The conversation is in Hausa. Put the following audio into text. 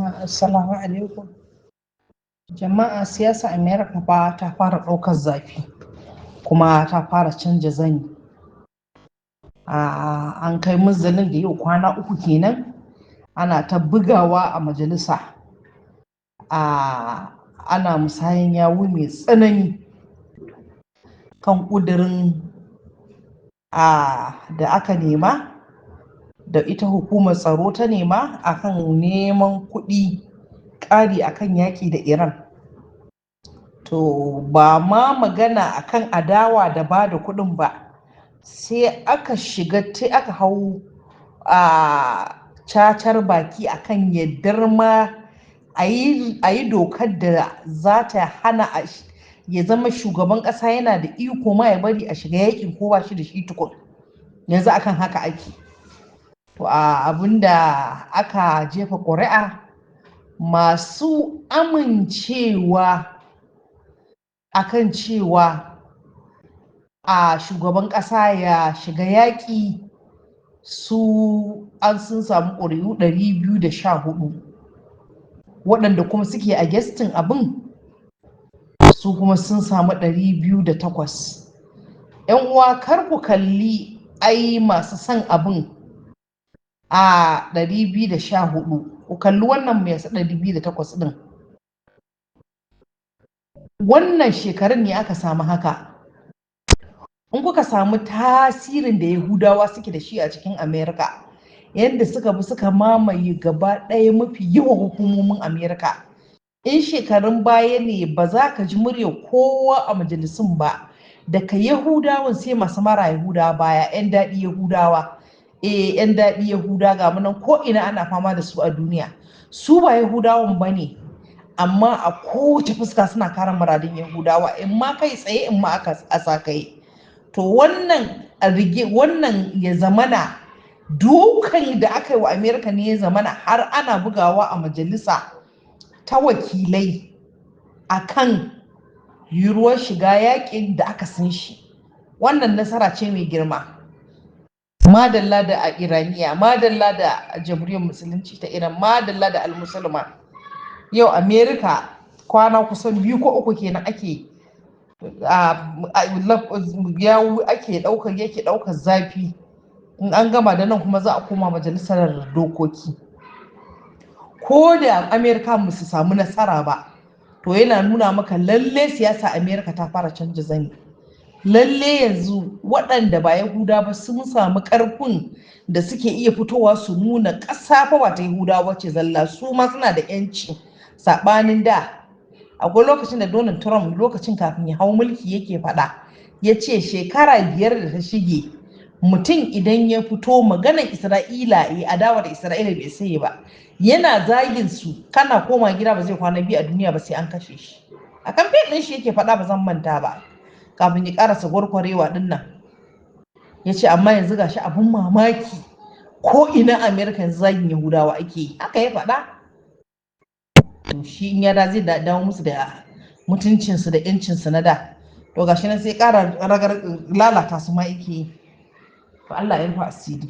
Assalamu alaikum. Jama'a siyasa Amerika fa ta fara ɗaukar zafi kuma ta fara canja zani. An kai munzalin da yau kwana 3 kenan ana ta bugawa a majalisa. Ana musayan yawu mai tsanani kan ƙudurin da aka nema da ita hukumar tsaro ta nema akan neman kuɗi ƙari akan yaƙi da Iran. To ba ma magana akan adawa da ba da kuɗin ba, sai aka hau cacar baki akan yaddar ma a yi dokar da za ta hana ya zama shugaban ƙasa yana da iko ma ya bari a shiga yaƙin ko ba shi da shi tukun. Yanzu akan haka ake. To abinda aka jefa ƙuri'a, masu amincewa akan cewa shugaban ƙasa ya shiga yaƙi sun samu ƙuri'u 214, waɗanda kuma suke a gestin abin su kuma sun samu 208. 'Yan uwa kar ku kalli masu son abin 214, ku kalli wannan mai 208 ɗin. Wannan shekarun ne aka samu haka. In kuka samu tasirin da Yahudawa suke da shi a cikin Amerika, yadda suka mamaye gaba ɗaya mafi yawan hukumomin Amerika. In shekarun baya ne ba za ka ji murya kowa a majalisun ba, daga Yahudawan sai masu mara Yahudawa baya, 'yan daɗi Yahudawa. 'Yan daɗi Yahuda ga munan ko ina ana fama da su a duniya. Su ba Yahudawan ba ne, amma a kowace fuska suna kare muradun Yahudawa, in ma kai tsaye in ma a sa kai. To wannan ya zamana dukan da aka yi wa Amerika ne ya zamana har ana bugawa a majalisa ta wakilai akan yiwuwar shiga yakin da aka san shi. Wannan nasara ce mai girma. Madalla da Iraniya, madalla da jamhuriyar musulunci ta Iran, madalla da almusulma. Yau Amerika kwana kusan 2 ko 3 kenan ake yake ɗaukar zafi. In an gama da nan kuma za a koma majalisar dokoki. Ko da Amerika ba su samu nasara ba, to yana nuna maka lalle siyasa Amerika ta fara canja zani. Lalle yanzu waɗanda ba Yahuda ba sun samu ƙarfin da suke iya fitowa su nuna ƙasa fa ba ta Yahudawa ce zalla, su ma suna da 'yanci. Saɓanin da, akwai lokacin da Donald Trump lokacin kafin ya hau mulki yake faɗa, ya ce shekara 5 da ta shige mutum idan ya fito maganar Isra'ila adawa da Isra'ila bai sai ba, yana zagin su, kana koma gida ba zai kwana 2 a duniya ba sai an kashe shi. A kamfen ɗin shi yake faɗa, ba zan manta ba, kafin ya ƙarasa gwargwarewa ɗin nan. Ya ce amma yanzu gashi abin mamaki, ko ina Amerika yanzu zagin Yahudawa ake yi. Haka ya faɗa. To shi in yada zai dawo musu da mutuncinsu da 'yancinsu na da. To gashi nan sai ƙara lalata su ma yake yi. To Allah ya rufa asiri.